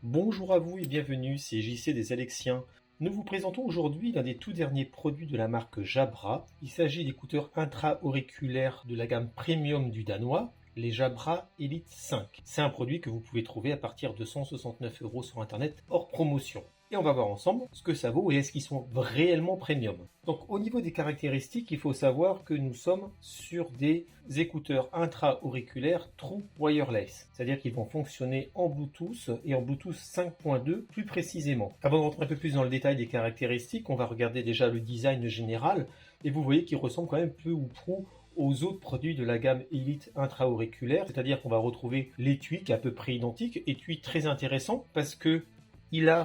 Bonjour à vous et bienvenue, c'est JC des Alexiens. Nous vous présentons aujourd'hui l'un des tout derniers produits de la marque Jabra. Il s'agit d'écouteurs intra-auriculaires de la gamme premium du danois, les Jabra Elite 5. C'est un produit que vous pouvez trouver à partir de 169 € sur internet hors promotion. Et on va voir ensemble ce que ça vaut et est-ce qu'ils sont réellement premium. Donc au niveau des caractéristiques, il faut savoir que nous sommes sur des écouteurs intra-auriculaires True Wireless. C'est-à-dire qu'ils vont fonctionner en Bluetooth et en Bluetooth 5.2 plus précisément. Avant de rentrer un peu plus dans le détail des caractéristiques, on va regarder déjà le design général et vous voyez qu'il ressemble quand même peu ou prou aux autres produits de la gamme Elite intra-auriculaire, c'est-à-dire qu'on va retrouver l'étui qui est à peu près identique, étui très intéressant parce que il a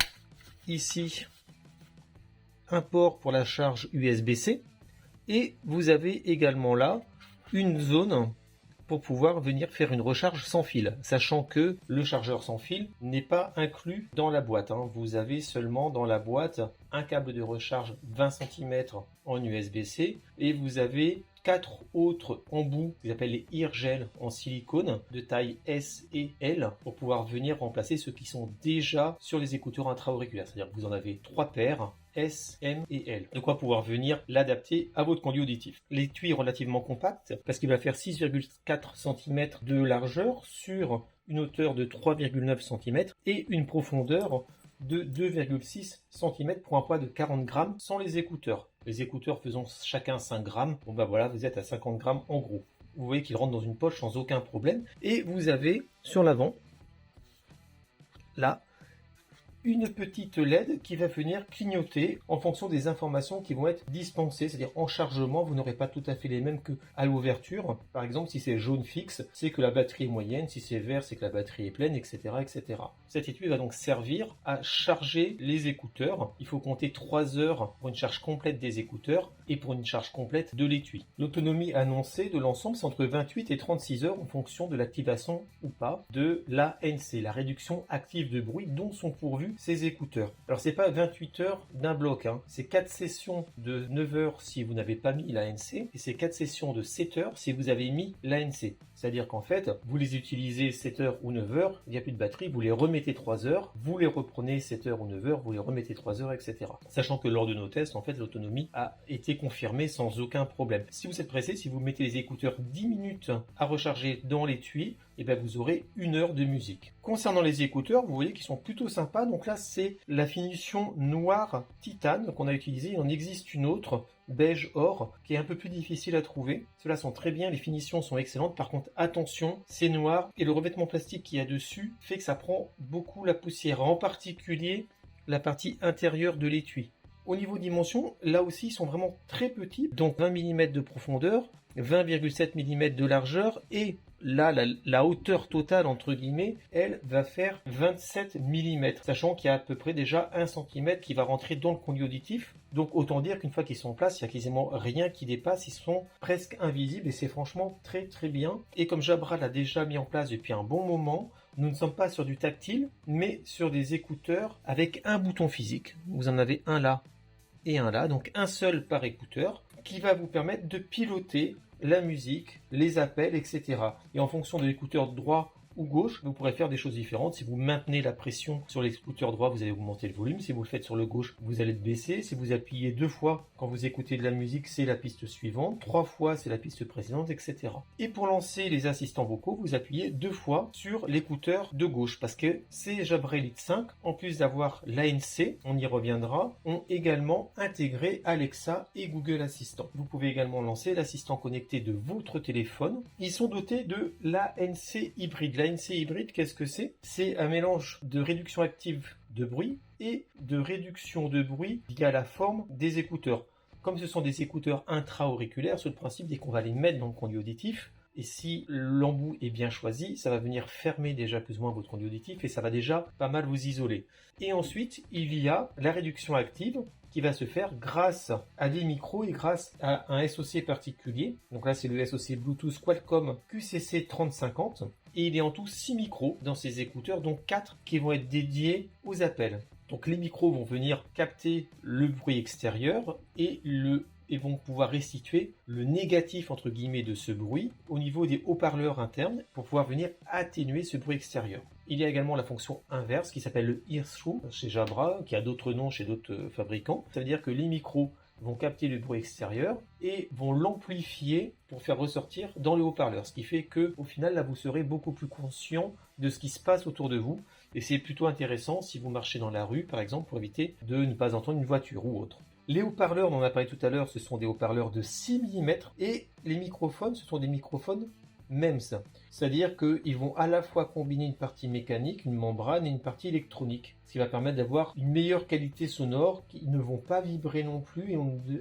ici un port pour la charge USB-C et vous avez également là une zone pour pouvoir venir faire une recharge sans fil, sachant que le chargeur sans fil n'est pas inclus dans la boîte. Vous avez seulement dans la boîte un câble de recharge 20 cm en USB-C et vous avez 4 autres embouts qu'ils appellent les ear gel en silicone de taille S et L pour pouvoir venir remplacer ceux qui sont déjà sur les écouteurs intra-auriculaires. C'est-à-dire que vous en avez 3 paires S, M et L. De quoi pouvoir venir l'adapter à votre conduit auditif. L'étui est relativement compact parce qu'il va faire 6,4 cm de largeur sur une hauteur de 3,9 cm et une profondeur de 2,6 cm pour un poids de 40 grammes sans les écouteurs. Les écouteurs faisant chacun 5 grammes, bon bah voilà, vous êtes à 50 grammes en gros. Vous voyez qu'il rentre dans une poche sans aucun problème. Et vous avez sur l'avant, là, une petite LED qui va venir clignoter en fonction des informations qui vont être dispensées, c'est-à-dire en chargement, vous n'aurez pas tout à fait les mêmes qu'à l'ouverture. Par exemple, si c'est jaune fixe, c'est que la batterie est moyenne, si c'est vert, c'est que la batterie est pleine, etc., etc. Cet étui va donc servir à charger les écouteurs. Il faut compter 3 heures pour une charge complète des écouteurs et pour une charge complète de l'étui. L'autonomie annoncée de l'ensemble, c'est entre 28 et 36 heures en fonction de l'activation ou pas de l'ANC, la réduction active de bruit dont sont pourvus ces écouteurs. Alors c'est pas 28 heures d'un bloc, c'est 4 sessions de 9 heures si vous n'avez pas mis l'ANC et c'est 4 sessions de 7 heures si vous avez mis l'ANC. C'est-à-dire qu'en fait, vous les utilisez 7 heures ou 9 heures, il n'y a plus de batterie, vous les remettez 3 heures, vous les reprenez 7 heures ou 9 heures, vous les remettez 3 heures, etc. Sachant que lors de nos tests, en fait, l'autonomie a été confirmée sans aucun problème. Si vous êtes pressé, si vous mettez les écouteurs 10 minutes à recharger dans l'étui, et bien vous aurez 1 heure de musique. Concernant les écouteurs, vous voyez qu'ils sont plutôt sympas. Donc là, c'est la finition noire titane qu'on a utilisée. Il en existe une autre, beige or, qui est un peu plus difficile à trouver. Ceux-là sont très bien, les finitions sont excellentes. Par contre, attention, c'est noir et le revêtement plastique qu'il y a dessus fait que ça prend beaucoup la poussière, en particulier la partie intérieure de l'étui. Au niveau dimension, là aussi, ils sont vraiment très petits, donc 20 mm de profondeur, 20,7 mm de largeur, et là, la hauteur totale, entre guillemets, elle va faire 27 mm, sachant qu'il y a à peu près déjà 1 cm qui va rentrer dans le conduit auditif. Donc autant dire qu'une fois qu'ils sont en place, il n'y a quasiment rien qui dépasse, ils sont presque invisibles et c'est franchement très très bien. Et comme Jabra l'a déjà mis en place depuis un bon moment, nous ne sommes pas sur du tactile, mais sur des écouteurs avec un bouton physique. Vous en avez un là et un là, donc un seul par écouteur, qui va vous permettre de piloter la musique, les appels, etc. Et en fonction de l'écouteur droit ou gauche, vous pourrez faire des choses différentes. Si vous maintenez la pression sur l'écouteur droit, vous allez augmenter le volume. Si vous le faites sur le gauche, vous allez le baisser. Si vous appuyez 2 fois quand vous écoutez de la musique, c'est la piste suivante. 3 fois, c'est la piste précédente, etc. Et pour lancer les assistants vocaux, vous appuyez 2 fois sur l'écouteur de gauche parce que ces Jabra Elite 5, en plus d'avoir l'ANC, on y reviendra, ont également intégré Alexa et Google Assistant. Vous pouvez également lancer l'assistant connecté de votre téléphone. Ils sont dotés de l'ANC hybride. L'ANC hybride, qu'est-ce que c'est? C'est un mélange de réduction active de bruit et de réduction de bruit via la forme des écouteurs. Comme ce sont des écouteurs intra-auriculaires, c'est le principe dès qu'on va les mettre dans le conduit auditif. Et si l'embout est bien choisi, ça va venir fermer déjà plus ou moins votre conduit auditif et ça va déjà pas mal vous isoler. Et ensuite, il y a la réduction active qui va se faire grâce à des micros et grâce à un SoC particulier. Donc là, c'est le SoC Bluetooth Qualcomm QCC 3050. Et il y a en tout 6 micros dans ces écouteurs, dont 4 qui vont être dédiés aux appels. Donc les micros vont venir capter le bruit extérieur et vont pouvoir restituer le négatif entre guillemets de ce bruit au niveau des haut-parleurs internes pour pouvoir venir atténuer ce bruit extérieur. Il y a également la fonction inverse qui s'appelle le Hear Through chez Jabra, qui a d'autres noms chez d'autres fabricants. Ça veut dire que les micros vont capter le bruit extérieur et vont l'amplifier pour faire ressortir dans le haut-parleur. Ce qui fait que, au final, là, vous serez beaucoup plus conscient de ce qui se passe autour de vous. Et c'est plutôt intéressant si vous marchez dans la rue, par exemple, pour éviter de ne pas entendre une voiture ou autre. Les haut-parleurs dont on a parlé tout à l'heure, ce sont des haut-parleurs de 6 mm et les microphones, ce sont des microphones MEMS. C'est-à-dire qu'ils vont à la fois combiner une partie mécanique, une membrane et une partie électronique, ce qui va permettre d'avoir une meilleure qualité sonore, qui ne vont pas vibrer non plus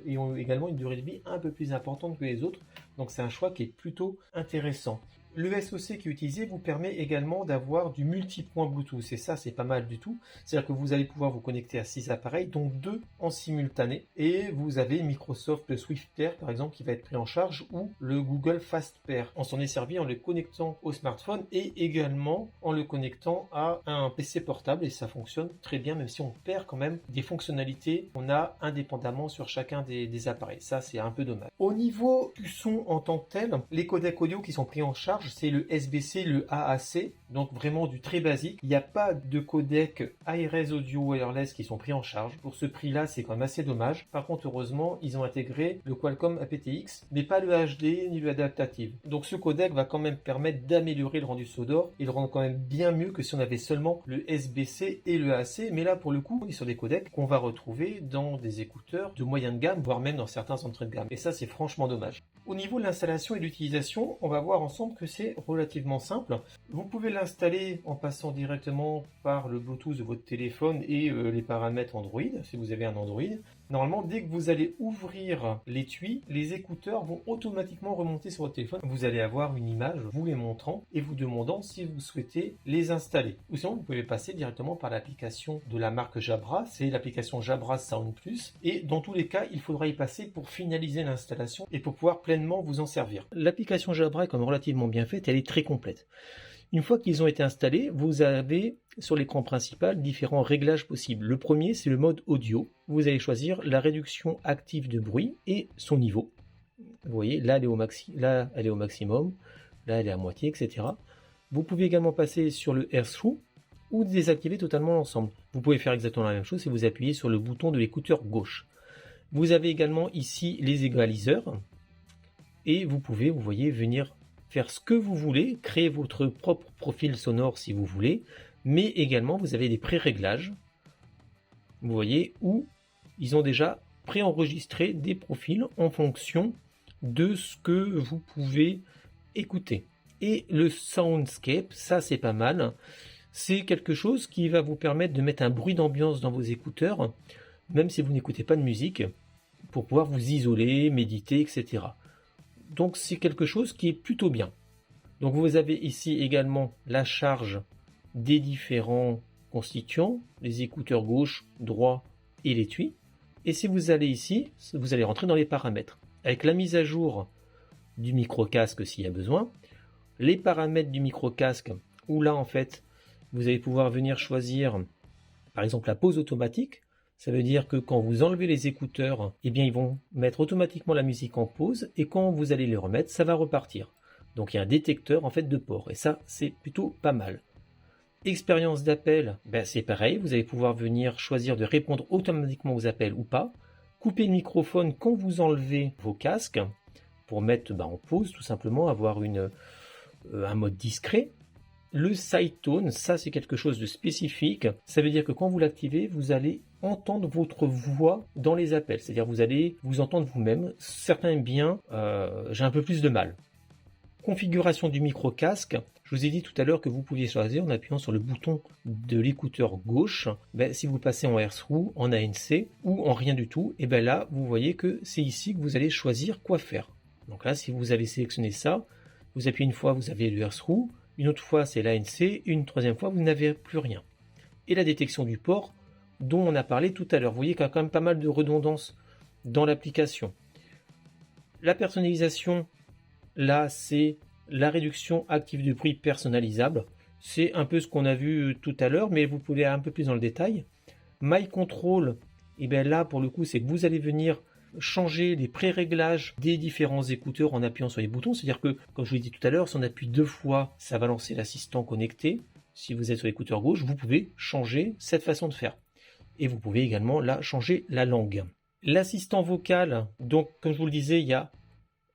et ont également une durée de vie un peu plus importante que les autres. Donc c'est un choix qui est plutôt intéressant. Le SoC qui est utilisé vous permet également d'avoir du multipoint Bluetooth, et ça c'est pas mal du tout. C'est-à-dire que vous allez pouvoir vous connecter à 6 appareils, dont 2 en simultané, et vous avez Microsoft SwiftPair par exemple qui va être pris en charge, ou le Google FastPair. On s'en est servi en le connectant au smartphone et également en le connectant à un PC portable, et ça fonctionne très bien, même si on perd quand même des fonctionnalités qu'on a indépendamment sur chacun des appareils. Ça c'est un peu dommage. Au niveau du son en tant que tel, les codecs audio qui sont pris en charge, c'est le SBC, le AAC, donc vraiment du très basique. Il n'y a pas de codec ARS Audio Wireless qui sont pris en charge. Pour ce prix-là, c'est quand même assez dommage. Par contre, heureusement, ils ont intégré le Qualcomm aptX, mais pas le HD ni le adaptative. Donc ce codec va quand même permettre d'améliorer le rendu sonore et le rendre quand même bien mieux que si on avait seulement le SBC et le AAC. Mais là, pour le coup, on est sur des codecs qu'on va retrouver dans des écouteurs de moyenne gamme, voire même dans certains entrées de gamme. Et ça, c'est franchement dommage. Au niveau de l'installation et de l'utilisation, on va voir ensemble que c'est relativement simple. Vous pouvez l'installer en passant directement par le Bluetooth de votre téléphone et les paramètres Android, si vous avez un Android. Normalement, dès que vous allez ouvrir l'étui, les écouteurs vont automatiquement remonter sur votre téléphone. Vous allez avoir une image vous les montrant et vous demandant si vous souhaitez les installer. Ou sinon, vous pouvez passer directement par l'application de la marque Jabra, c'est l'application Jabra Sound Plus. Et dans tous les cas, il faudra y passer pour finaliser l'installation et pour pouvoir pleinement vous en servir. L'application Jabra est quand même relativement bien faite, elle est très complète. Une fois qu'ils ont été installés, vous avez sur l'écran principal différents réglages possibles. Le premier, c'est le mode audio. Vous allez choisir la réduction active de bruit et son niveau. Vous voyez, là elle est au maximum, là elle est à moitié, etc. Vous pouvez également passer sur le Hear Through ou désactiver totalement l'ensemble. Vous pouvez faire exactement la même chose si vous appuyez sur le bouton de l'écouteur gauche. Vous avez également ici les égaliseurs et vous pouvez, vous voyez, venir faire ce que vous voulez, créer votre propre profil sonore si vous voulez, mais également vous avez des pré-réglages, vous voyez, où ils ont déjà préenregistré des profils en fonction de ce que vous pouvez écouter. Et le Soundscape, ça c'est pas mal, c'est quelque chose qui va vous permettre de mettre un bruit d'ambiance dans vos écouteurs, même si vous n'écoutez pas de musique, pour pouvoir vous isoler, méditer, etc. Donc c'est quelque chose qui est plutôt bien. Donc vous avez ici également la charge des différents constituants, les écouteurs gauche, droit et l'étui. Et si vous allez ici, vous allez rentrer dans les paramètres. Avec la mise à jour du micro-casque s'il y a besoin, les paramètres du micro-casque, où là en fait, vous allez pouvoir venir choisir par exemple la pause automatique. Ça veut dire que quand vous enlevez les écouteurs, eh bien ils vont mettre automatiquement la musique en pause et quand vous allez les remettre, ça va repartir. Donc il y a un détecteur en fait de port et ça c'est plutôt pas mal. Expérience d'appel, c'est pareil, vous allez pouvoir venir choisir de répondre automatiquement aux appels ou pas. Couper le microphone quand vous enlevez vos casques pour mettre en pause tout simplement, avoir un mode discret. Le side tone, ça c'est quelque chose de spécifique. Ça veut dire que quand vous l'activez, vous allez entendre votre voix dans les appels. C'est-à-dire vous allez vous entendre vous-même. Certains aiment bien, j'ai un peu plus de mal. Configuration du micro-casque. Je vous ai dit tout à l'heure que vous pouviez choisir en appuyant sur le bouton de l'écouteur gauche. Si vous passez en Hear Through, en ANC ou en rien du tout, et là vous voyez que c'est ici que vous allez choisir quoi faire. Donc là, si vous avez sélectionné ça, vous appuyez une fois, vous avez le Hear Through. Une autre fois, c'est l'ANC. Une troisième fois, vous n'avez plus rien. Et la détection du port, dont on a parlé tout à l'heure. Vous voyez qu'il y a quand même pas mal de redondance dans l'application. La personnalisation, là, c'est la réduction active de bruit personnalisable. C'est un peu ce qu'on a vu tout à l'heure, mais vous pouvez aller un peu plus dans le détail. My Control, et bien là, pour le coup, c'est que vous allez venir changer les pré-réglages des différents écouteurs en appuyant sur les boutons. C'est-à-dire que, comme je vous l'ai dit tout à l'heure, si on appuie 2 fois, ça va lancer l'assistant connecté. si vous êtes sur l'écouteur gauche, vous pouvez changer cette façon de faire. Et vous pouvez également là changer la langue. L'assistant vocal, donc comme je vous le disais, il y a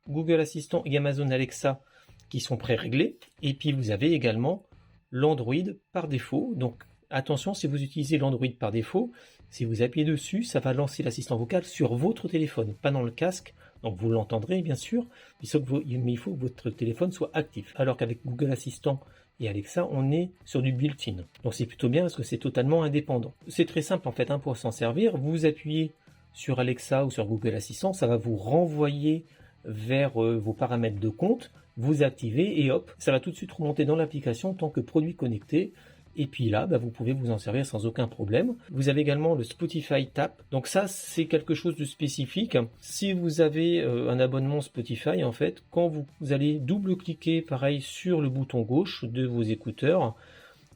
Google Assistant et Amazon Alexa qui sont pré-réglés. Et puis vous avez également l'Android par défaut. Donc attention, si vous utilisez l'Android par défaut, si vous appuyez dessus, ça va lancer l'assistant vocal sur votre téléphone, pas dans le casque. Donc vous l'entendrez bien sûr, mais il faut que votre téléphone soit actif. Alors qu'avec Google Assistant et Alexa, on est sur du built-in. Donc c'est plutôt bien parce que c'est totalement indépendant. C'est très simple en fait pour s'en servir. Vous appuyez sur Alexa ou sur Google Assistant, ça va vous renvoyer vers vos paramètres de compte, vous activez et hop, ça va tout de suite remonter dans l'application en tant que produit connecté. Et puis là, vous pouvez vous en servir sans aucun problème. Vous avez également le Spotify Tap. Donc ça, c'est quelque chose de spécifique. Si vous avez un abonnement Spotify, en fait, quand vous allez double-cliquer, pareil, sur le bouton gauche de vos écouteurs,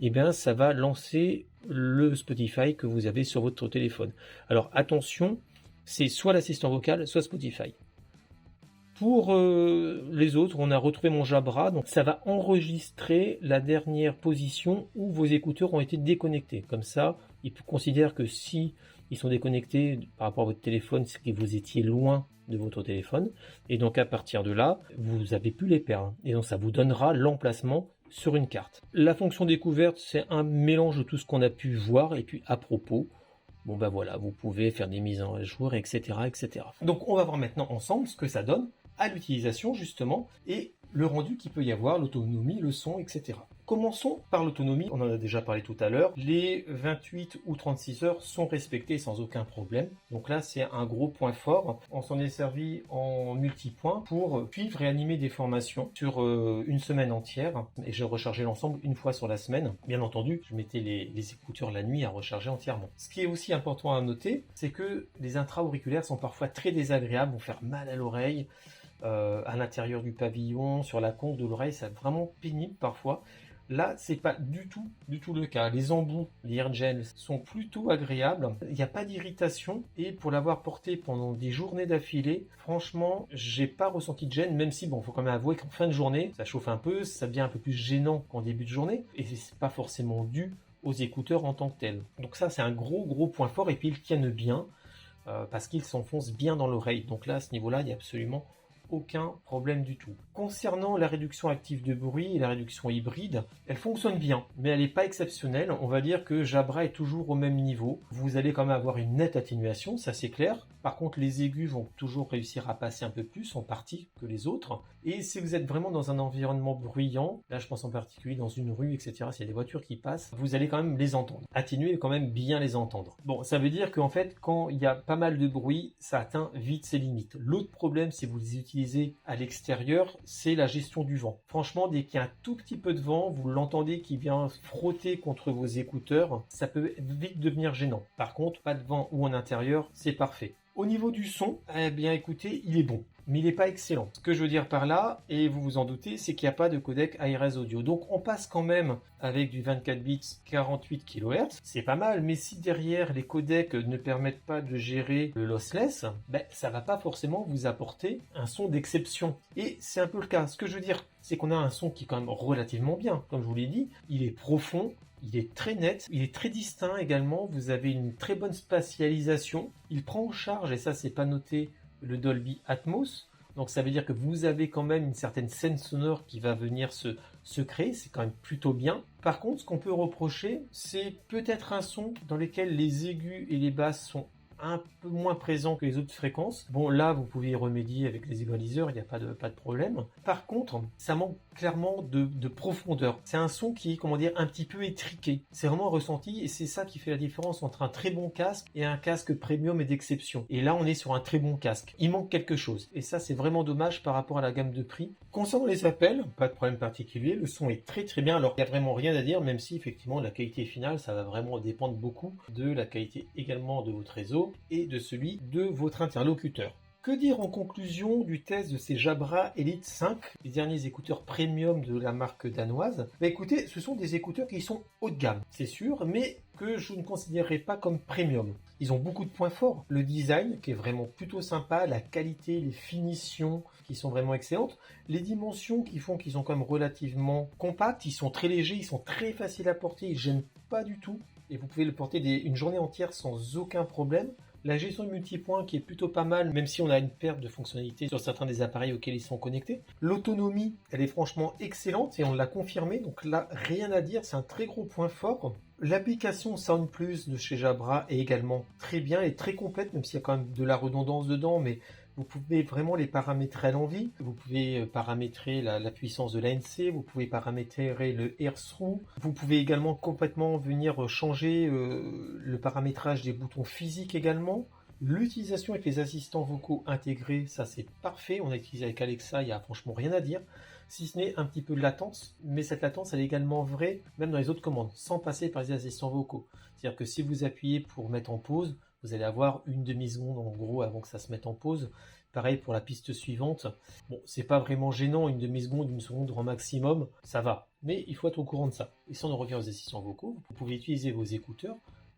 eh bien, ça va lancer le Spotify que vous avez sur votre téléphone. Alors attention, c'est soit l'assistant vocal, soit Spotify. Pour les autres, on a retrouvé mon Jabra, donc ça va enregistrer la dernière position où vos écouteurs ont été déconnectés. Comme ça, il considère que si ils sont déconnectés par rapport à votre téléphone, c'est que vous étiez loin de votre téléphone. Et donc à partir de là, vous avez pu les perdre. Et donc ça vous donnera l'emplacement sur une carte. La fonction découverte, c'est un mélange de tout ce qu'on a pu voir. Et puis à propos, bon voilà, vous pouvez faire des mises en jour, etc., etc. Donc on va voir maintenant ensemble ce que ça donne à l'utilisation justement et le rendu qu'il peut y avoir, l'autonomie, le son, etc. Commençons par l'autonomie, on en a déjà parlé tout à l'heure. Les 28 ou 36 heures sont respectées sans aucun problème. Donc là, c'est un gros point fort. On s'en est servi en multipoint pour suivre et animer des formations sur une semaine entière. Et j'ai rechargé l'ensemble une fois sur la semaine. Bien entendu, je mettais les écouteurs la nuit à recharger entièrement. Ce qui est aussi important à noter, c'est que les intra-auriculaires sont parfois très désagréables, vont faire mal à l'oreille. À l'intérieur du pavillon, sur la conque de l'oreille, c'est vraiment pénible parfois. Là, c'est pas du tout le cas. Les embouts, les AirGels sont plutôt agréables. Il n'y a pas d'irritation et pour l'avoir porté pendant des journées d'affilée, franchement, j'ai pas ressenti de gêne, même si, faut quand même avouer qu'en fin de journée, ça chauffe un peu, ça devient un peu plus gênant qu'en début de journée et c'est pas forcément dû aux écouteurs en tant que tels. Donc ça, c'est un gros point fort et puis ils tiennent bien parce qu'ils s'enfoncent bien dans l'oreille. Donc là, à ce niveau-là, il n'y a absolument aucun problème du tout. Concernant la réduction active de bruit et la réduction hybride, elle fonctionne bien, mais elle n'est pas exceptionnelle. On va dire que Jabra est toujours au même niveau. Vous allez quand même avoir une nette atténuation, ça c'est clair. Par contre, les aigus vont toujours réussir à passer un peu plus en partie que les autres. Et si vous êtes vraiment dans un environnement bruyant, là je pense en particulier dans une rue, etc., s'il y a des voitures qui passent, vous allez quand même les entendre. Atténuer et quand même bien les entendre. Bon, ça veut dire qu'en fait, quand il y a pas mal de bruit, ça atteint vite ses limites. L'autre problème, si vous les utilisez à l'extérieur, c'est la gestion du vent. Franchement, dès qu'il y a un tout petit peu de vent, vous l'entendez qui vient frotter contre vos écouteurs, ça peut vite devenir gênant. Par contre, pas de vent ou en intérieur, c'est parfait. Au niveau du son, eh bien écoutez, il est bon, mais il n'est pas excellent. Ce que je veux dire par là, et vous vous en doutez, c'est qu'il n'y a pas de codec ARS audio. Donc on passe quand même avec du 24 bits 48 kHz, c'est pas mal, mais si derrière les codecs ne permettent pas de gérer le lossless, ça va pas forcément vous apporter un son d'exception. Et c'est un peu le cas. Ce que je veux dire, c'est qu'on a un son qui est quand même relativement bien, comme je vous l'ai dit, il est profond, il est très net, il est très distinct également, vous avez une très bonne spatialisation, il prend en charge, et ça c'est pas noté, le Dolby Atmos, donc ça veut dire que vous avez quand même une certaine scène sonore qui va venir se créer, c'est quand même plutôt bien. Par contre, ce qu'on peut reprocher, c'est peut-être un son dans lequel les aigus et les basses sont un peu moins présent que les autres fréquences. Bon, là, vous pouvez y remédier avec les égaliseurs, il n'y a pas de problème. Par contre, ça manque clairement de profondeur. C'est un son qui est, un petit peu étriqué. C'est vraiment ressenti et c'est ça qui fait la différence entre un très bon casque et un casque premium et d'exception. Et là, on est sur un très bon casque. Il manque quelque chose. Et ça, c'est vraiment dommage par rapport à la gamme de prix. Concernant les appels, pas de problème particulier. Le son est très très bien. Alors, il n'y a vraiment rien à dire, même si effectivement, la qualité finale, ça va vraiment dépendre beaucoup de la qualité également de votre réseau et de celui de votre interlocuteur. Que dire en conclusion du test de ces Jabra Elite 5, les derniers écouteurs premium de la marque danoise? Écoutez, ce sont des écouteurs qui sont haut de gamme, c'est sûr, mais que je ne considérerais pas comme premium. Ils ont beaucoup de points forts. Le design qui est vraiment plutôt sympa, la qualité, les finitions qui sont vraiment excellentes, les dimensions qui font qu'ils sont quand même relativement compacts, ils sont très légers, ils sont très faciles à porter, ils gênent pas du tout et vous pouvez le porter une journée entière sans aucun problème. La gestion de multipoints qui est plutôt pas mal, même si on a une perte de fonctionnalité sur certains des appareils auxquels ils sont connectés. L'autonomie, elle est franchement excellente et on l'a confirmé, donc là, rien à dire, c'est un très gros point fort. L'application Sound Plus de chez Jabra est également très bien et très complète, même s'il y a quand même de la redondance dedans, mais vous pouvez vraiment les paramétrer à l'envie. Vous pouvez paramétrer la puissance de l'ANC, vous pouvez paramétrer le AirThrough. Vous pouvez également complètement venir changer le paramétrage des boutons physiques également. L'utilisation avec les assistants vocaux intégrés, ça c'est parfait. On a utilisé avec Alexa, il n'y a franchement rien à dire. Si ce n'est un petit peu de latence, mais cette latence elle est également vraie même dans les autres commandes, sans passer par les assistants vocaux. C'est-à-dire que si vous appuyez pour mettre en pause, vous allez avoir une demi-seconde en gros avant que ça se mette en pause. Pareil pour la piste suivante. Bon, c'est pas vraiment gênant, une demi-seconde, une seconde grand maximum, ça va. Mais il faut être au courant de ça. Et si on en revient aux assistants vocaux, vous pouvez utiliser vos écouteurs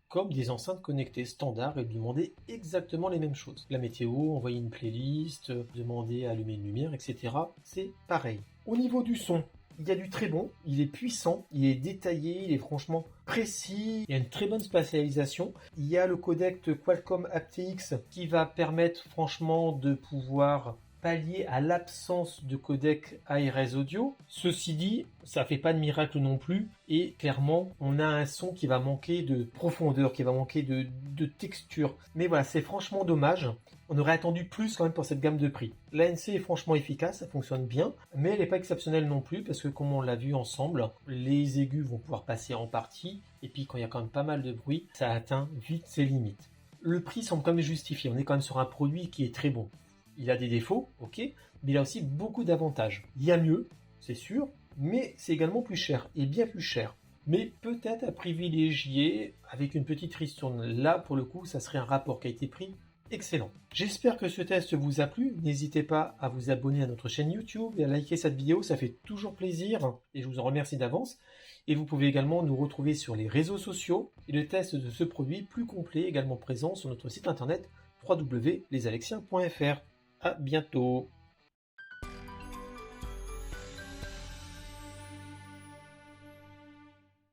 comme des enceintes connectées standards et demander exactement les mêmes choses. La météo, envoyer une playlist, demander à allumer une lumière, etc. C'est pareil. Au niveau du son, il y a du très bon, il est puissant, il est détaillé, il est franchement précis, il y a une très bonne spatialisation. Il y a le codec Qualcomm aptX qui va permettre franchement de pouvoir pallier à l'absence de codec ARS audio. Ceci dit, ça fait pas de miracle non plus et clairement on a un son qui va manquer de profondeur, qui va manquer de texture. Mais voilà, c'est franchement dommage. On aurait attendu plus quand même pour cette gamme de prix. L'ANC est franchement efficace, ça fonctionne bien, mais elle n'est pas exceptionnelle non plus parce que comme on l'a vu ensemble, les aigus vont pouvoir passer en partie et puis quand il y a quand même pas mal de bruit, ça atteint vite ses limites. Le prix semble quand même justifié, on est quand même sur un produit qui est très bon. Il a des défauts, ok, mais il a aussi beaucoup d'avantages. Il y a mieux, c'est sûr, mais c'est également plus cher, et bien plus cher. Mais peut-être à privilégier avec une petite ristourne. Là, pour le coup, ça serait un rapport qualité-prix excellent. J'espère que ce test vous a plu. N'hésitez pas à vous abonner à notre chaîne YouTube et à liker cette vidéo, ça fait toujours plaisir et je vous en remercie d'avance. Et vous pouvez également nous retrouver sur les réseaux sociaux et le test de ce produit plus complet également présent sur notre site internet www.lesalexiens.fr. À bientôt.